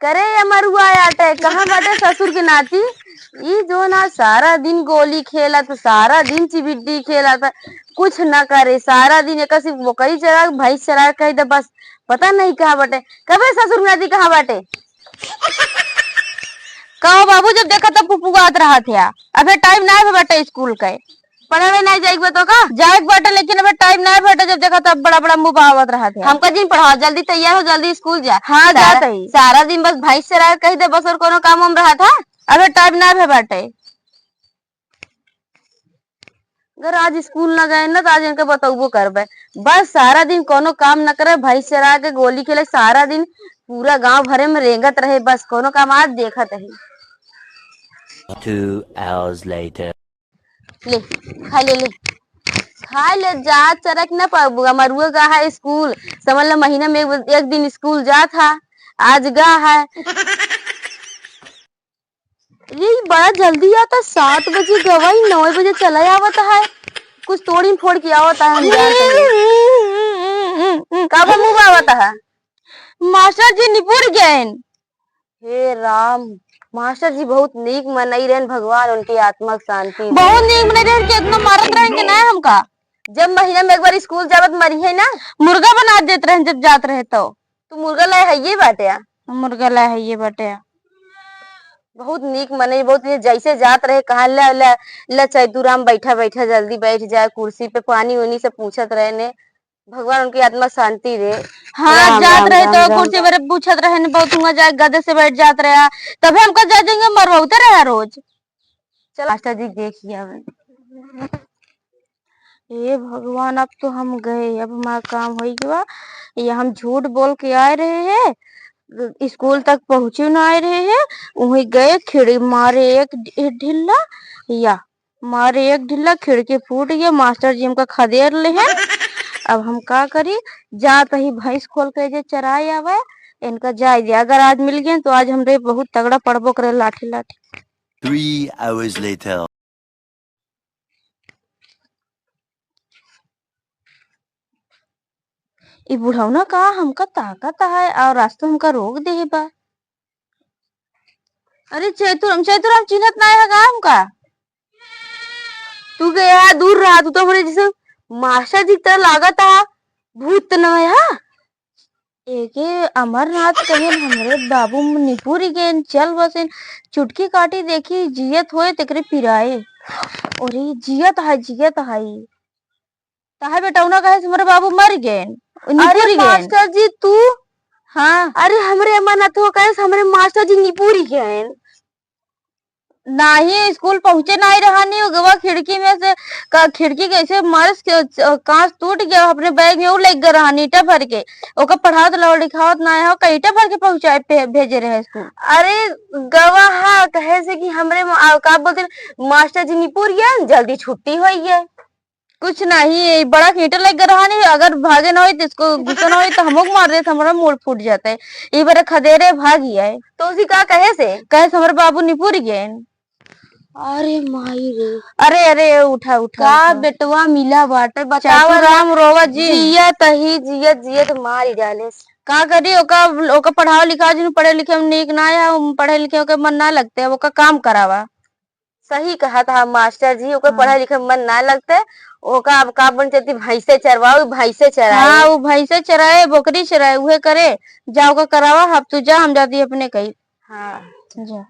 करे अमरुआ आटे कहाँ बाटे ससुर के नाती। ई जो ना सारा दिन गोली खेला तो सारा दिन चिबिड्डी खेला था, कुछ ना करे सारा दिन एक सिर्फ बकरी चरा भैंस चरा कही तो बस पता नहीं कहाँ बाटे। कबे ससुर के नाती कहाँ बाटे। कहो बाबू जब देखा तब पुपुगात रहा थे। अबे टाइम ना है बेटा स्कूल का पढ़े नहीं जाएगी तो का जाएग बेटा, लेकिन अबे टाइम ना है बेटा। जब देखा तब बड़ा बड़ा मुंह बहावत रहा थे। हमका जिन पढ़ाओ जल्दी तैयार हो जल्दी स्कूल जा। हाँ जाता ही सारा दिन बस भैंस चरा कही दे बस और कोनो काम हम रहा था। अबे टाइम ना है बेटे। अगर आज स्कूल न गए ना तो आज इनके बतौबो करबे। बस सारा दिन कोनो काम न करे भैंस चरा के गोली खेले सारा दिन पूरा गांव भरे में रेंगत रहे, बस कोनो काम आज देखत है। 2 hours later. ले खा ले जा चरक न पाबूगा मरुआ गा है स्कूल समझ लो महीना में एक दिन स्कूल जा था आज गा है। ये बड़ा जल्दी आता 7 बजे गवाई 9 बजे चला आवता है, कुछ तोड़ी फोड़ के आवता है। कब मुँह आवता है मास्टर जी निपुर गए। हे राम मास्टर जी बहुत नीक मनई रहे, भगवान उनकी आत्मा की शांति बहुत नीक मनई रहे कि इतना मारत रहेंगे ना हमका। जब महीना में एक बार स्कूल जावत मरी है ना मुर्गा बना देते रहे जब जात रहे तो मुर्गा लाए है ये बाटे मुर्गा लाए है ये बाटे। बहुत नीक मनई बहुत जैसे जात रहे कहा ला चैतुराम बैठा बैठा जल्दी बैठ जाए कुर्सी पे पानी उनी से पूछत रहे ने, भगवान उनकी आत्मा शांति दे। हाँ जात रहे तो कुर्सी पर पूछत रहे ने बहुत हुआ जाए गधे से बैठ जात रहे तभी हमका जा देंगे मरवाते रहे रोज। चल मास्टर जी देखिए ये भगवान अब तो हम गए, अब हमारा काम हो गया। ये हम झूठ बोल के आए रहे हैं स्कूल तक पहुंचे ना आए रहे हैं वहीं गए खिड़की मारे एक ढिल्ला या मारे एक ढिल्ला खिड़की फूट गया। मास्टर जी हमका खदेड़ ले हैं। अब हम का करी जात ही भैंस खोल के जे चराए आवे इनका जाए दे। अगर आज मिल गए तो आज हमरे बहुत तगड़ा पड़बो करे लाठी लाठी। 3 hours later. ये बुढ़ौना का हमका ताकत है और रास्ता हमका रोक दे बा। अरे चैतुराम चिन्हत ना है का हमका। तू गया दूर रहा तू तो हमारे जैसे मास्टर जी की तरह लागत है भूत न है। एक अमरनाथ कहे हमरे बाबू निपुर गए चल बस चुटकी काटी देखी जियत होए तेकरे पिराए और जियत है ताहे बेटौना कहे हमारे बाबू मर गए। अरे मास्टर जी तू हाँ अरे हमरे अमरनाथ हो कहे हमारे मास्टर जी निपुर गए नहीं स्कूल पहुंचे नहीं रहा नहीं गवा खिड़की में से खिड़की कैसे मार्स कांच टूट गया अपने बैग में वो लेके गए रहा ईटा भर के ओका पढ़ावत लिखावत ना है का ईटा भर के पहुंचाए भेजे रहे स्कूल। अरे गवाह कहे से कि हमरे का बोलते मास्टर जी निपुर गए जल्दी छुट्टी हो गई कुछ नहीं बड़ा ईटा लेके रहा नहीं अगर भागे ना हो तो इसको गुस्सा ना हो तो हमको मार दे हमारा मूड फूट जाता है। ये बार खदेरे भाग गया है तो उसी का कहे से हमारे बाबू निपुर गए। अरे माई रे अरे उठा का बेटवा मिला बाटे बचाओ राम रोवा जी जियत मार डाले का करी ओका पढ़ाओ लिखा जिन पढ़े लिखे में नीक ना है पढ़े लिखे के मन ना लगते ओका काम करावा। सही कहा था मास्टर जी ओका पढ़े लिखे में मन ना लगते ओका अब का बन जाती भैंसे चरवाओ भैंसे चराए। हाँ वो भैंसे चराए बकरी चराए उहे करे जाओ का करावा अब तू जा हम जाती अपने कही। हाँ जा।